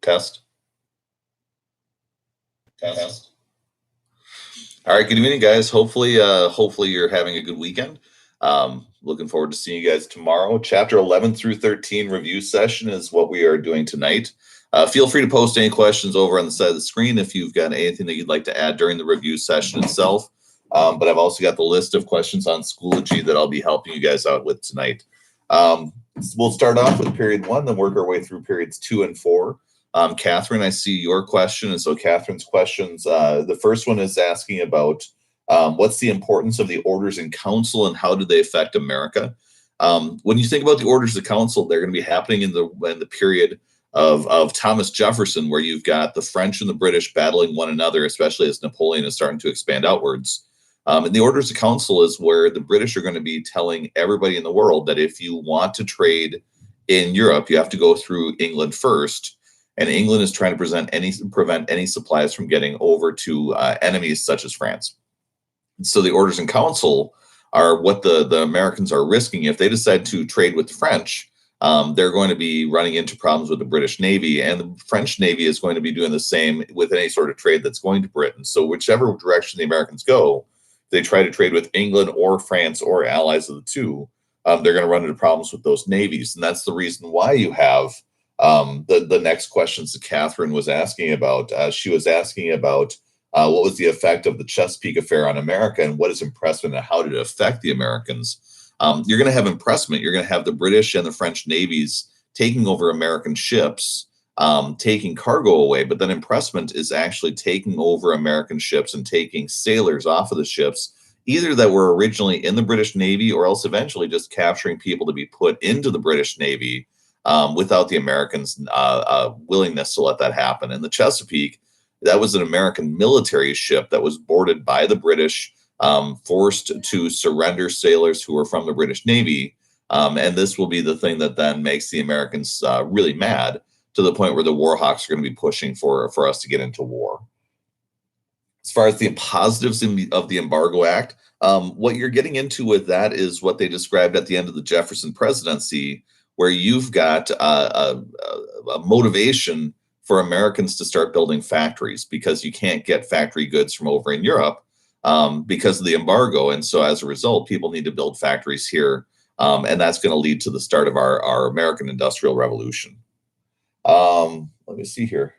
Test. Test. All right, good evening, guys. Hopefully you're having a good weekend. Looking forward to seeing you guys tomorrow. Chapter 11 through 13 review session is what we are doing tonight. Feel free to post any questions over on the side of the screen if you've got anything that you'd like to add during the review session itself. But I've also got the list of questions on Schoology that I'll be helping you guys out with tonight. We'll start off with period 1, then work our way through periods 2 and 4. Catherine, I see your question. And so Catherine's questions, the first one is asking about what's the importance of the orders in council and how do they affect America? When you think about the orders of council, they're going to be happening in the period of Thomas Jefferson, where you've got the French and the British battling one another, especially as Napoleon is starting to expand outwards. And the orders of council is where the British are going to be telling everybody in the world that if you want to trade in Europe, you have to go through England first. And England is trying to prevent any supplies from getting over to enemies such as France. And so the orders in council are what the Americans are risking. If they decide to trade with the French, they're going to be running into problems with the British Navy, and the French Navy is going to be doing the same with any sort of trade that's going to Britain. So whichever direction the Americans go, they try to trade with England or France or allies of the two, they're going to run into problems with those navies. And that's the reason why you have the next questions that Catherine was asking about. She was asking about what was the effect of the Chesapeake affair on America and what is impressment and how did it affect the Americans? You're going to have impressment. You're going to have the British and the French navies taking over American ships, taking cargo away, but then impressment is actually taking over American ships and taking sailors off of the ships, either that were originally in the British Navy or else eventually just capturing people to be put into the British Navy without the Americans' willingness to let that happen. And the Chesapeake, that was an American military ship that was boarded by the British, forced to surrender sailors who were from the British Navy. And this will be the thing that then makes the Americans really mad, to the point where the war hawks are going to be pushing for us to get into war. As far as the positives of the Embargo Act, what you're getting into with that is what they described at the end of the Jefferson presidency, where you've got a motivation for Americans to start building factories because you can't get factory goods from over in Europe because of the embargo. And so as a result, people need to build factories here. And that's going to lead to the start of our American Industrial Revolution. Let me see here.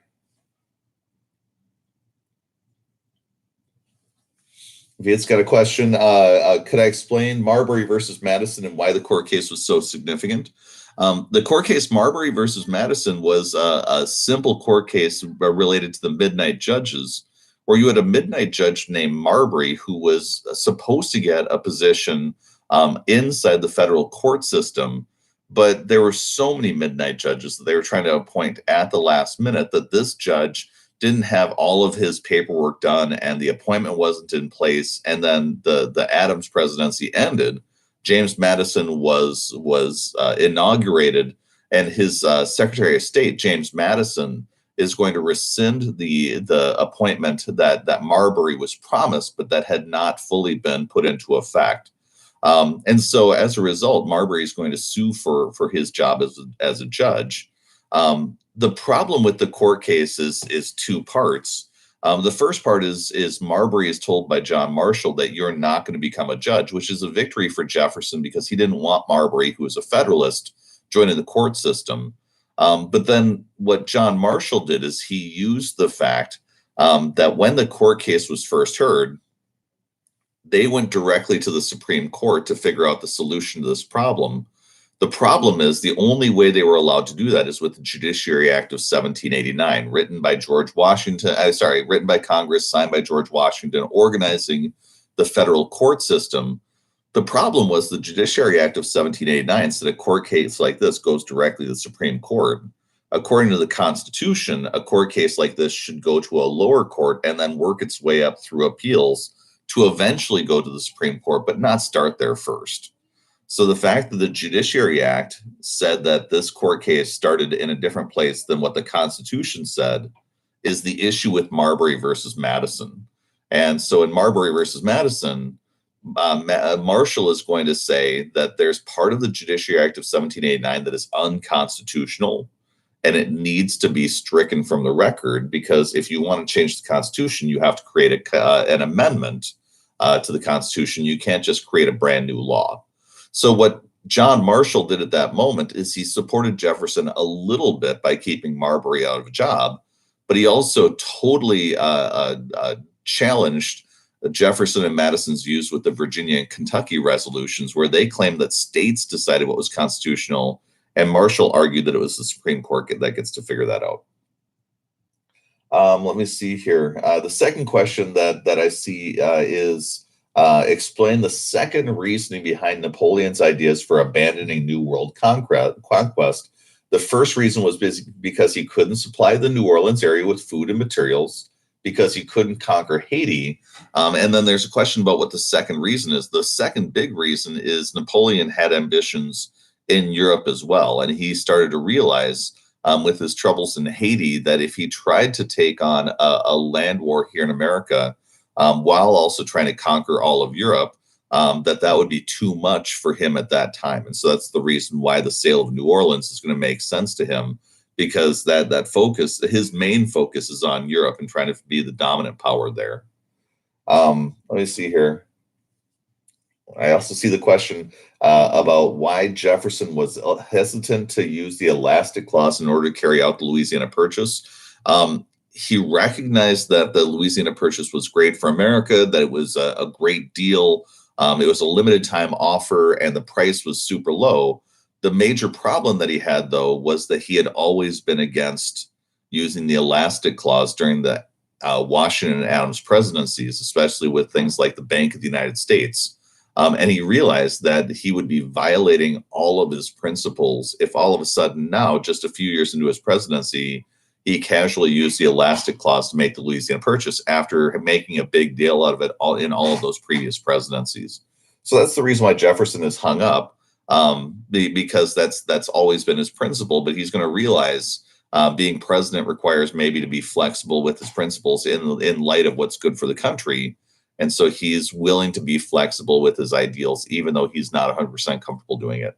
Viet's got a question. Could I explain Marbury versus Madison and why the court case was so significant? The court case Marbury versus Madison was a simple court case related to the midnight judges, where you had a midnight judge named Marbury who was supposed to get a position inside the federal court system, but there were so many midnight judges that they were trying to appoint at the last minute that this judge didn't have all of his paperwork done and the appointment wasn't in place. And then the Adams presidency ended. James Madison was inaugurated, and his Secretary of State, James Madison, is going to rescind the appointment that Marbury was promised, but that had not fully been put into effect. And so as a result, Marbury is going to sue for his job as a judge. The problem with the court case is two parts. The first part is Marbury is told by John Marshall that you're not going to become a judge, which is a victory for Jefferson because he didn't want Marbury, who was a Federalist, joining the court system. But then what John Marshall did is he used the fact that when the court case was first heard, they went directly to the Supreme Court to figure out the solution to this problem. The problem is the only way they were allowed to do that is with the Judiciary Act of 1789, written by Congress, signed by George Washington, organizing the federal court system. The problem was the Judiciary Act of 1789 said a court case like this goes directly to the Supreme Court. According to the Constitution, a court case like this should go to a lower court and then work its way up through appeals to eventually go to the Supreme Court, but not start there first. So the fact that the Judiciary Act said that this court case started in a different place than what the Constitution said is the issue with Marbury versus Madison. And so in Marbury versus Madison, Marshall is going to say that there's part of the Judiciary Act of 1789 that is unconstitutional. and it needs to be stricken from the record, because if you want to change the Constitution, you have to create an amendment to the Constitution. You can't just create a brand new law. So what John Marshall did at that moment is he supported Jefferson a little bit by keeping Marbury out of a job, but he also totally challenged Jefferson and Madison's views with the Virginia and Kentucky resolutions, where they claimed that states decided what was constitutional, and Marshall argued that it was the Supreme Court that gets to figure that out. Let me see here. The second question that I see is explain the second reasoning behind Napoleon's ideas for abandoning New World conquest. The first reason was because he couldn't supply the New Orleans area with food and materials, because he couldn't conquer Haiti. And then there's a question about what the second reason is. The second big reason is Napoleon had ambitions in Europe as well. And he started to realize with his troubles in Haiti that if he tried to take on a land war here in America, while also trying to conquer all of Europe, that would be too much for him at that time. And so that's the reason why the sale of New Orleans is going to make sense to him, because that focus, his main focus, is on Europe and trying to be the dominant power there. Let me see here. I also see the question about why Jefferson was hesitant to use the elastic clause in order to carry out the Louisiana Purchase. He recognized that the Louisiana Purchase was great for America, that it was a great deal. It was a limited time offer, and the price was super low. The major problem that he had, though, was that he had always been against using the elastic clause during the Washington and Adams presidencies, especially with things like the Bank of the United States. And he realized that he would be violating all of his principles if all of a sudden now, just a few years into his presidency, he casually used the elastic clause to make the Louisiana Purchase after making a big deal out of it in all of those previous presidencies. So that's the reason why Jefferson is hung up, because that's always been his principle. But he's going to realize being president requires maybe to be flexible with his principles in light of what's good for the country. And so he's willing to be flexible with his ideals, even though he's not 100% comfortable doing it.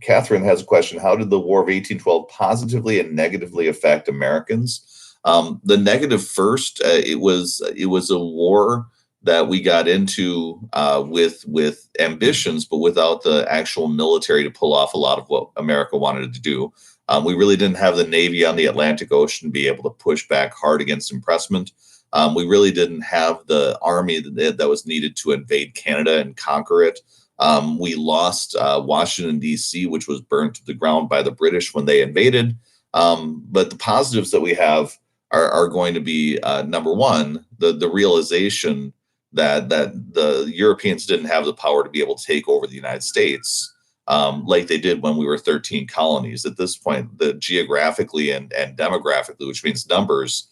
Catherine has a question. How did the War of 1812 positively and negatively affect Americans? The negative first, it was a war that we got into with ambitions, but without the actual military to pull off a lot of what America wanted to do. We really didn't have the Navy on the Atlantic Ocean be able to push back hard against impressment. We really didn't have the army that was needed to invade Canada and conquer it. We lost Washington, D.C., which was burned to the ground by the British when they invaded. But the positives that we have are going to be, number one, the realization that the Europeans didn't have the power to be able to take over the United States like they did when we were 13 colonies. At this point, geographically and demographically, which means numbers,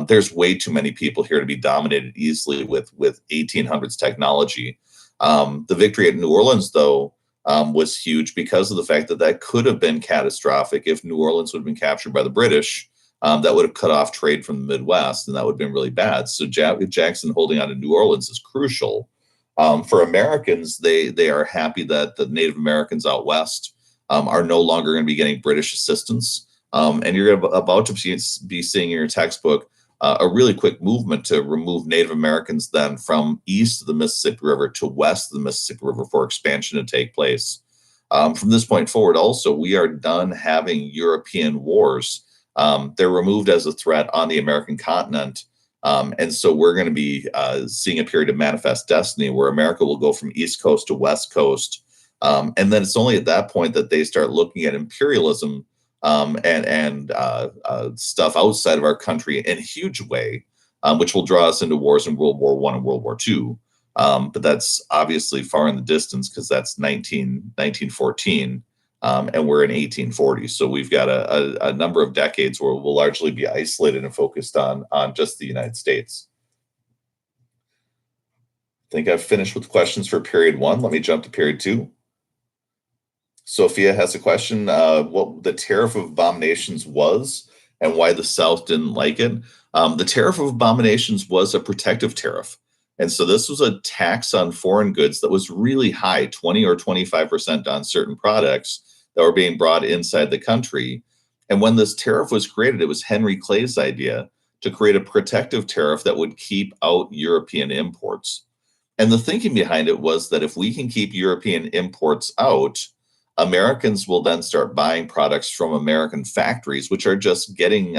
there's way too many people here to be dominated easily with 1800s technology. The victory at New Orleans, though, was huge because of the fact that could have been catastrophic if New Orleans would have been captured by the British. That would have cut off trade from the Midwest, and that would have been really bad. So Jackson holding on to New Orleans is crucial. For Americans, they are happy that the Native Americans out west are no longer going to be getting British assistance. And you're about to be seeing in your textbook a really quick movement to remove Native Americans then from east of the Mississippi River to west of the Mississippi River for expansion to take place. From this point forward, also, we are done having European wars. They're removed as a threat on the American continent. And so we're going to be seeing a period of manifest destiny where America will go from East Coast to West Coast. And then it's only at that point that they start looking at imperialism and stuff outside of our country in a huge way, which will draw us into wars in World War I and World War II. But that's obviously far in the distance because that's 1914, and we're in 1840. So we've got a number of decades where we'll largely be isolated and focused on just the United States. I think I've finished with questions for period one. Let me jump to period two. Sophia has a question, what the Tariff of Abominations was and why the South didn't like it. The Tariff of Abominations was a protective tariff. And so this was a tax on foreign goods that was really high, 20 or 25% on certain products that were being brought inside the country. And when this tariff was created, it was Henry Clay's idea to create a protective tariff that would keep out European imports. And the thinking behind it was that if we can keep European imports out, Americans will then start buying products from American factories, which are just getting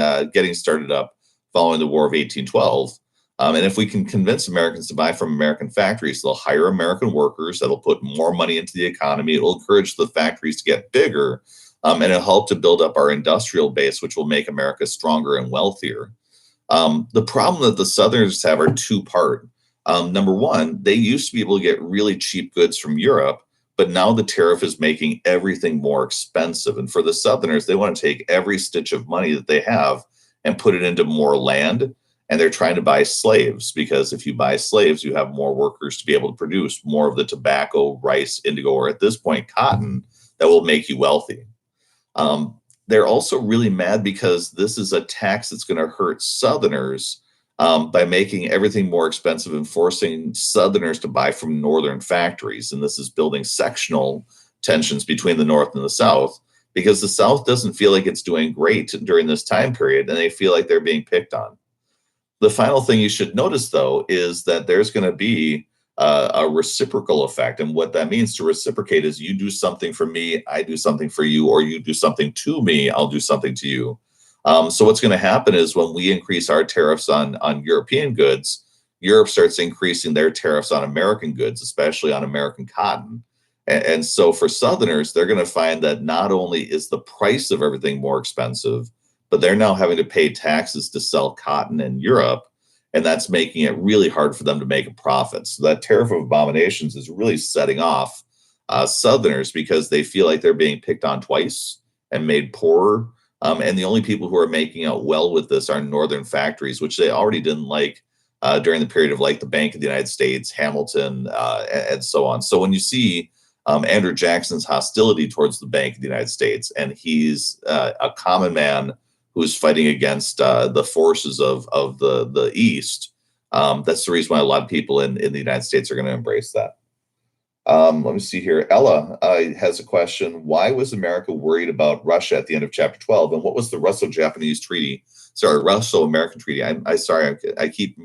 started up following the War of 1812. And if we can convince Americans to buy from American factories, they'll hire American workers. That'll put more money into the economy. It'll encourage the factories to get bigger, and it'll help to build up our industrial base, which will make America stronger and wealthier. The problem that the Southerners have are two-part. Number one, they used to be able to get really cheap goods from Europe, but now the tariff is making everything more expensive. And for the Southerners, they want to take every stitch of money that they have and put it into more land. And they're trying to buy slaves, because if you buy slaves, you have more workers to be able to produce more of the tobacco, rice, indigo, or at this point, cotton that will make you wealthy. They're also really mad because this is a tax that's going to hurt Southerners by making everything more expensive and forcing Southerners to buy from Northern factories. And this is building sectional tensions between the North and the South, because the South doesn't feel like it's doing great during this time period, and they feel like they're being picked on. The final thing you should notice, though, is that there's going to be a reciprocal effect. And what that means to reciprocate is you do something for me, I do something for you, or you do something to me, I'll do something to you. So what's going to happen is when we increase our tariffs on European goods, Europe starts increasing their tariffs on American goods, especially on American cotton. And so for Southerners, they're going to find that not only is the price of everything more expensive, but they're now having to pay taxes to sell cotton in Europe. And that's making it really hard for them to make a profit. So that tariff of abominations is really setting off Southerners, because they feel like they're being picked on twice and made poorer. And the only people who are making out well with this are Northern factories, which they already didn't like during the period of like the Bank of the United States, Hamilton, and so on. So when you see Andrew Jackson's hostility towards the Bank of the United States, and he's a common man who's fighting against the forces of the East, that's the reason why a lot of people in the United States are going to embrace that. Let me see here. Ella has a question. Why was America worried about Russia at the end of chapter 12? And what was the Russo-Japanese treaty? Sorry, Russo-American treaty. I sorry, I keep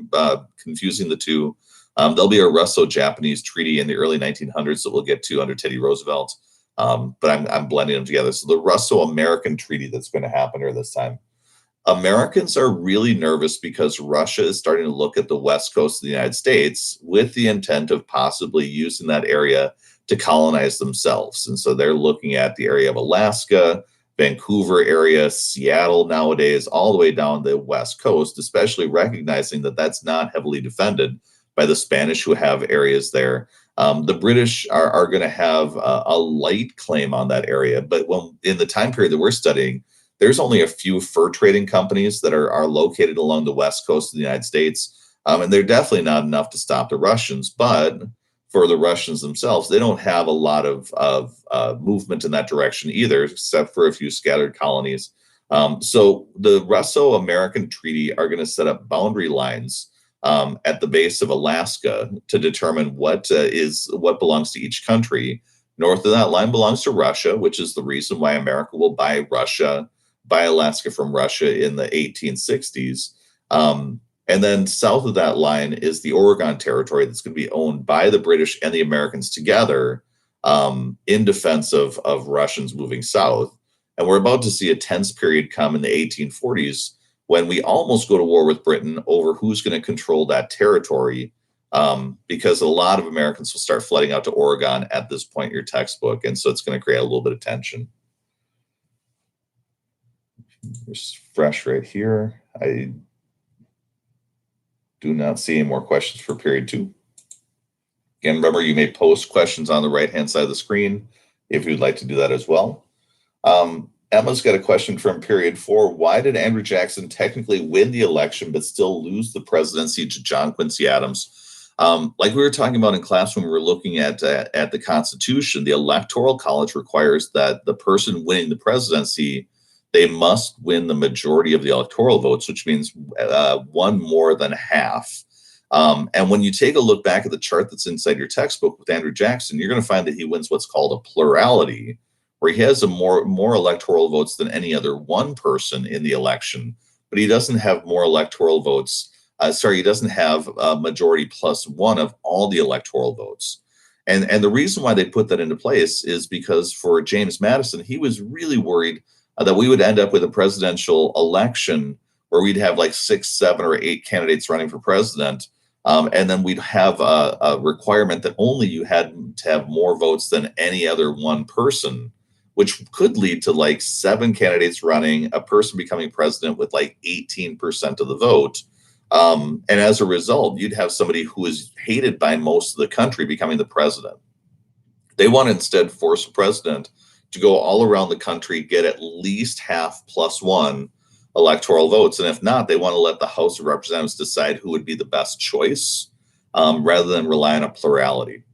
confusing the two. There'll be a Russo-Japanese treaty in the early 1900s that we'll get to under Teddy Roosevelt. But I'm blending them together. So the Russo-American treaty that's going to happen here this time. Americans are really nervous because Russia is starting to look at the west coast of the United States with the intent of possibly using that area to colonize themselves. And so they're looking at the area of Alaska, Vancouver area, Seattle nowadays, all the way down the west coast, especially recognizing that that's not heavily defended by the Spanish, who have areas there. The British are going to have a light claim on that area. But when in the time period that we're studying, there's only a few fur trading companies that are located along the west coast of the United States. And they're definitely not enough to stop the Russians. But for the Russians themselves, they don't have a lot of movement in that direction either, except for a few scattered colonies. So the Russo-American Treaty are going to set up boundary lines at the base of Alaska to determine what belongs to each country. North of that line belongs to Russia, which is the reason why America will buy Alaska from Russia in the 1860s. And then south of that line is the Oregon Territory that's going to be owned by the British and the Americans together in defense of Russians moving south. And we're about to see a tense period come in the 1840s when we almost go to war with Britain over who's going to control that territory, because a lot of Americans will start flooding out to Oregon at this point in your textbook. And so it's going to create a little bit of tension. Just fresh right here. I do not see any more questions for period 2. Again, remember, you may post questions on the right-hand side of the screen if you'd like to do that as well. Emma's got a question from period 4. Why did Andrew Jackson technically win the election but still lose the presidency to John Quincy Adams? Like we were talking about in class when we were looking at the Constitution, the Electoral College requires that the person winning the presidency, they must win the majority of the electoral votes, which means one more than half. And when you take a look back at the chart that's inside your textbook with Andrew Jackson, you're going to find that he wins what's called a plurality, where he has more electoral votes than any other one person in the election, but he doesn't have more electoral votes. He doesn't have a majority plus one of all the electoral votes. And the reason why they put that into place is because for James Madison, he was really worried that we would end up with a presidential election where we'd have like 6, 7, or 8 candidates running for president. And then we'd have a requirement that only you had to have more votes than any other one person, which could lead to like 7 candidates running, a person becoming president with like 18% of the vote. And as a result, you'd have somebody who is hated by most of the country becoming the president. They want to instead force a president to go all around the country, get at least half plus one electoral votes. And if not, they want to let the House of Representatives decide who would be the best choice, rather than rely on a plurality.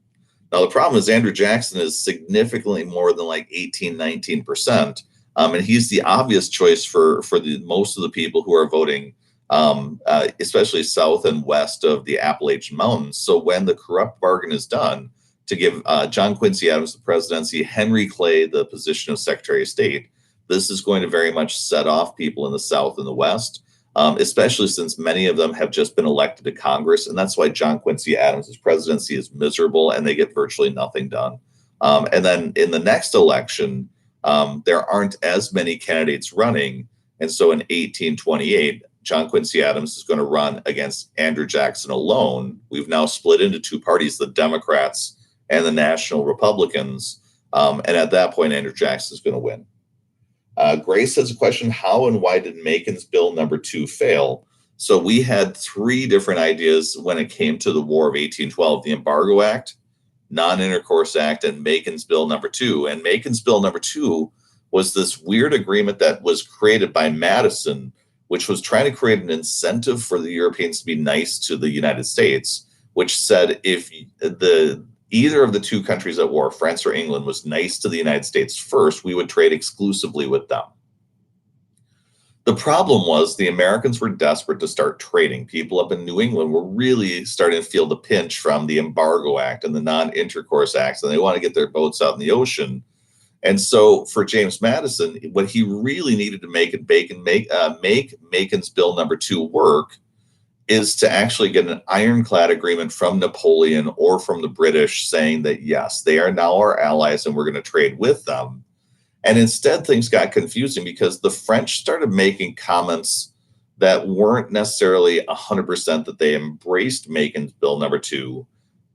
Now, the problem is Andrew Jackson is significantly more than like 18, 19%. And he's the obvious choice for the most of the people who are voting, especially south and west of the Appalachian Mountains. So when the corrupt bargain is done to give John Quincy Adams the presidency, Henry Clay the position of Secretary of State, this is going to very much set off people in the South and the West, especially since many of them have just been elected to Congress. And that's why John Quincy Adams' presidency is miserable and they get virtually nothing done. And then in the next election, there aren't as many candidates running. And so in 1828, John Quincy Adams is going to run against Andrew Jackson alone. We've now split into 2 parties, the Democrats and the National Republicans. And at that point, Andrew Jackson is going to win. Grace has a question: how and why did Macon's Bill number 2 fail? So we had 3 different ideas when it came to the War of 1812: the Embargo Act, Non-Intercourse Act, and Macon's Bill number 2. And Macon's Bill number 2 was this weird agreement that was created by Madison, which was trying to create an incentive for the Europeans to be nice to the United States, which said if either of the 2 countries at war, France or England, was nice to the United States first, we would trade exclusively with them. The problem was the Americans were desperate to start trading. People up in New England were really starting to feel the pinch from the Embargo Act and the Non-Intercourse Acts, and they want to get their boats out in the ocean. And so for James Madison, what he really needed to make Macon's Bill number 2 work is to actually get an ironclad agreement from Napoleon or from the British saying that, yes, they are now our allies and we're going to trade with them. And instead, things got confusing because the French started making comments that weren't necessarily 100% that they embraced Macon's Bill number 2,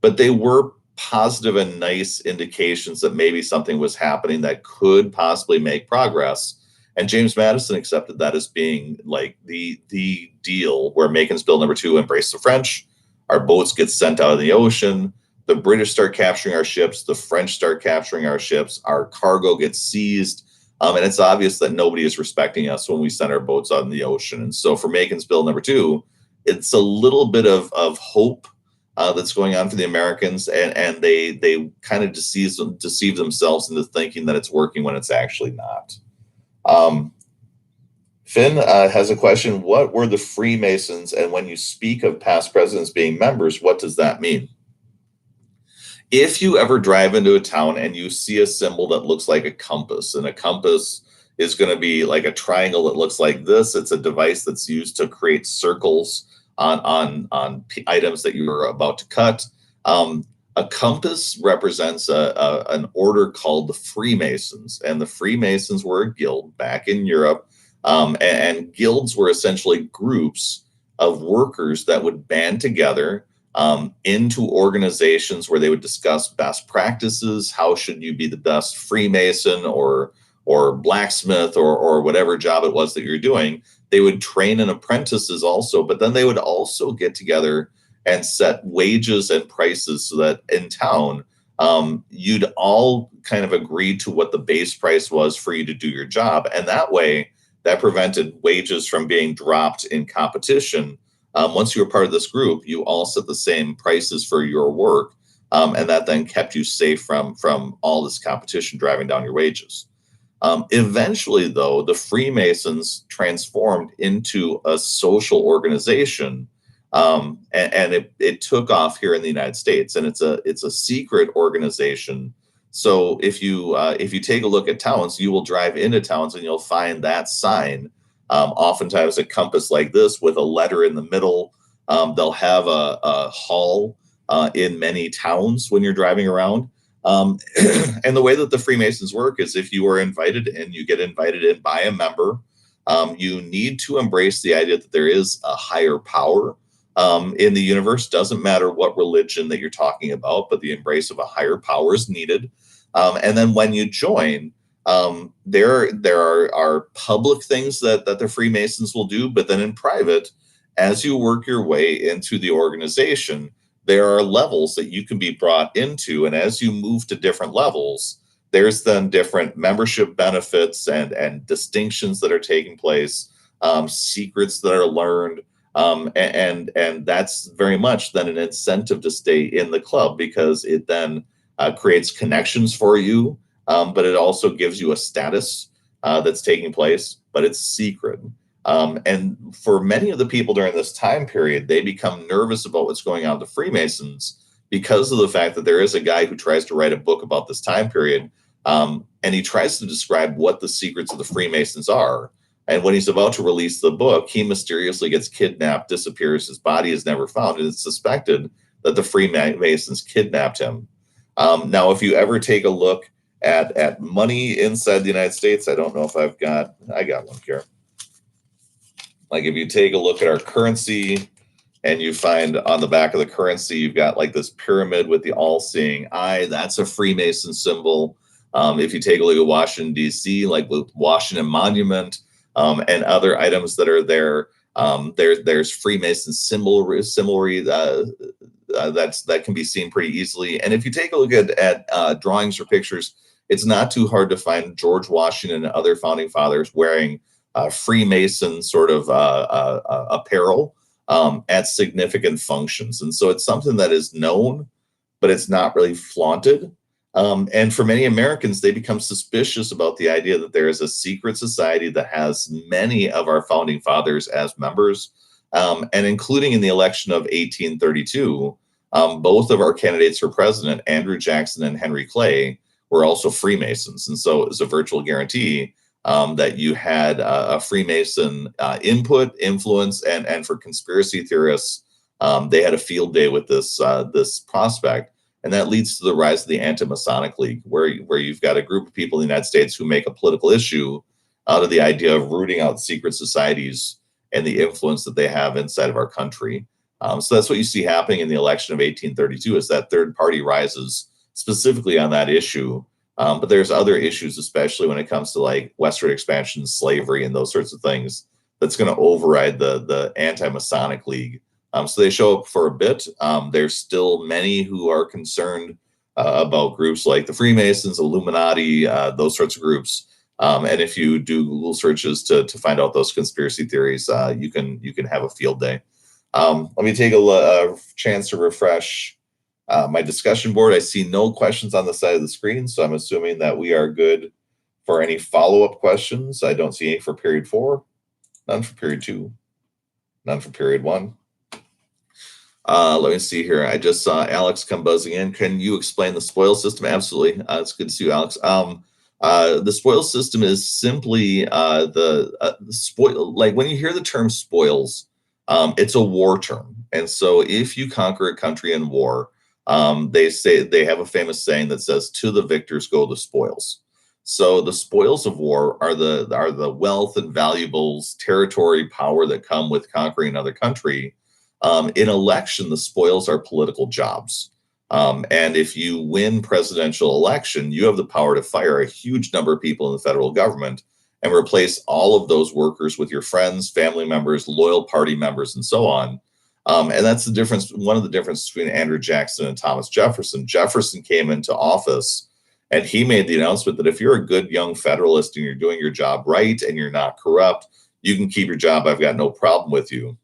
but they were positive and nice indications that maybe something was happening that could possibly make progress. And James Madison accepted that as being like the deal where Macon's Bill number 2 embraced the French. Our boats get sent out of the ocean. The British start capturing our ships. The French start capturing our ships. Our cargo gets seized. And it's obvious that nobody is respecting us when we send our boats out in the ocean. And so for Macon's Bill number 2, it's a little bit of hope that's going on for the Americans. And they kind of deceive themselves into thinking that it's working when it's actually not. Finn has a question: what were the Freemasons, and when you speak of past presidents being members, what does that mean? If you ever drive into a town and you see a symbol that looks like a compass, and a compass is going to be like a triangle that looks like this, it's a device that's used to create circles on items that you are about to cut. A compass represents an order called the Freemasons, and the Freemasons were a guild back in Europe, and guilds were essentially groups of workers that would band together into organizations where they would discuss best practices. How should you be the best Freemason or blacksmith or whatever job it was that you're doing? They would train in apprentices also, but then they would also get together and set wages and prices so that in town, you'd all kind of agree to what the base price was for you to do your job. And that way, that prevented wages from being dropped in competition. Once you were part of this group, you all set the same prices for your work. And that then kept you safe from all this competition driving down your wages. Eventually, though, the Freemasons transformed into a social organization, and it took off here in the United States. And it's a secret organization So if you take a look at towns, you will drive into towns and you'll find that sign. Oftentimes a compass like this with a letter in the middle. They'll have a hall in many towns when you're driving around. Um, and the way that the Freemasons work is if you are invited and you get invited in by a member, you need to embrace the idea that there is a higher power in the universe. Doesn't matter what religion that you're talking about, but the embrace of a higher power is needed. And then when you join, there are public things that the Freemasons will do, but then in private, as you work your way into the organization, there are levels that you can be brought into, and as you move to different levels, there's then different membership benefits and distinctions that are taking place, secrets that are learned, and that's very much then an incentive to stay in the club because it then creates connections for you, but it also gives you a status that's taking place, but it's secret. And for many of the people during this time period, they become nervous about what's going on with the Freemasons because of the fact that there is a guy who tries to write a book about this time period. And he tries to describe what the secrets of the Freemasons are. And when he's about to release the book, he mysteriously gets kidnapped, disappears. His body is never found. And it's suspected that the Freemasons kidnapped him. Now, if you ever take a look at money inside the United States, I don't know if I got one here. Like if you take a look at our currency and you find on the back of the currency, you've got like this pyramid with the all-seeing eye. That's a Freemason symbol. If you take a look at Washington, D.C., like with Washington Monument and other items that are there, there's Freemason symbolry that can be seen pretty easily. And if you take a look at drawings or pictures, it's not too hard to find George Washington and other founding fathers wearing Freemason sort of apparel at significant functions. And so it's something that is known, but it's not really flaunted. And for many Americans, they become suspicious about the idea that there is a secret society that has many of our founding fathers as members. And including in the election of 1832, both of our candidates for president, Andrew Jackson and Henry Clay, were also Freemasons. And so it was a virtual guarantee that you had a Freemason input, influence, and for conspiracy theorists, they had a field day with this prospect. And that leads to the rise of the Anti-Masonic League, where you've got a group of people in the United States who make a political issue out of the idea of rooting out secret societies and the influence that they have inside of our country. So that's what you see happening in the election of 1832 is that third party rises specifically on that issue. But there's other issues, especially when it comes to like westward expansion, slavery, and those sorts of things, that's going to override the Anti-Masonic League. So they show up for a bit. There's still many who are concerned about groups like the Freemasons, Illuminati, those sorts of groups. And if you do Google searches to find out those conspiracy theories, you can have a field day. Let me take a chance to refresh my discussion board. I see no questions on the side of the screen, so I'm assuming that we are good for any follow-up questions. I don't see any for period 4, none for period 2, none for period 1. Let me see here. I just saw Alex come buzzing in. Can you explain the spoil system? Absolutely. It's good to see you, Alex. The spoil system is simply the spoil. Like when you hear the term spoils, it's a war term. And so if you conquer a country in war, they have a famous saying that says, "To the victors go the spoils." So the spoils of war are the wealth and valuables, territory, power that come with conquering another country. In election, the spoils are political jobs. And if you win presidential election, you have the power to fire a huge number of people in the federal government and replace all of those workers with your friends, family members, loyal party members, and so on. And that's the difference. One of the differences between Andrew Jackson and Thomas Jefferson. Jefferson came into office and he made the announcement that if you're a good young Federalist and you're doing your job right and you're not corrupt, you can keep your job. I've got no problem with you.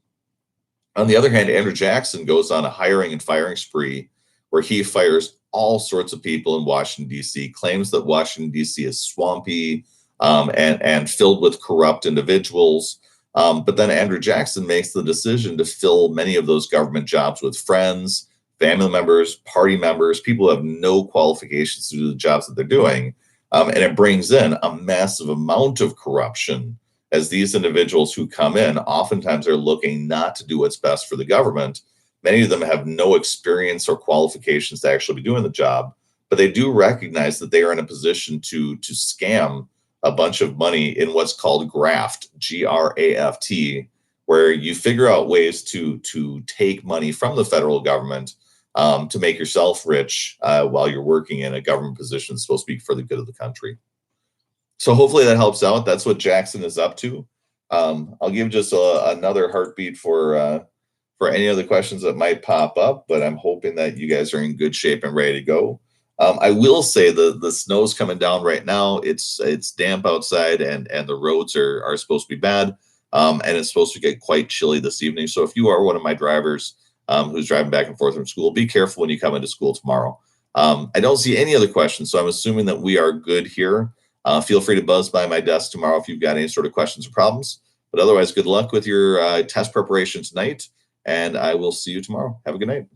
On the other hand, Andrew Jackson goes on a hiring and firing spree where he fires all sorts of people in Washington, D.C., claims that Washington, D.C. is swampy and filled with corrupt individuals. But then Andrew Jackson makes the decision to fill many of those government jobs with friends, family members, party members, people who have no qualifications to do the jobs that they're doing. And it brings in a massive amount of corruption, as these individuals who come in oftentimes are looking not to do what's best for the government. Many of them have no experience or qualifications to actually be doing the job, but they do recognize that they are in a position to scam a bunch of money in what's called graft, GRAFT, where you figure out ways to take money from the federal government to make yourself rich while you're working in a government position supposed to be for the good of the country. So hopefully that helps out. That's what Jackson is up to. I'll give just another heartbeat for any other questions that might pop up, but I'm hoping that you guys are in good shape and ready to go. I will say the snow's coming down right now. It's damp outside, and the roads are supposed to be bad, and it's supposed to get quite chilly this evening. So if you are one of my drivers who's driving back and forth from school, be careful when you come into school tomorrow. I don't see any other questions, so I'm assuming that we are good here. Feel free to buzz by my desk tomorrow if you've got any sort of questions or problems. But otherwise, good luck with your test preparation tonight, and I will see you tomorrow. Have a good night.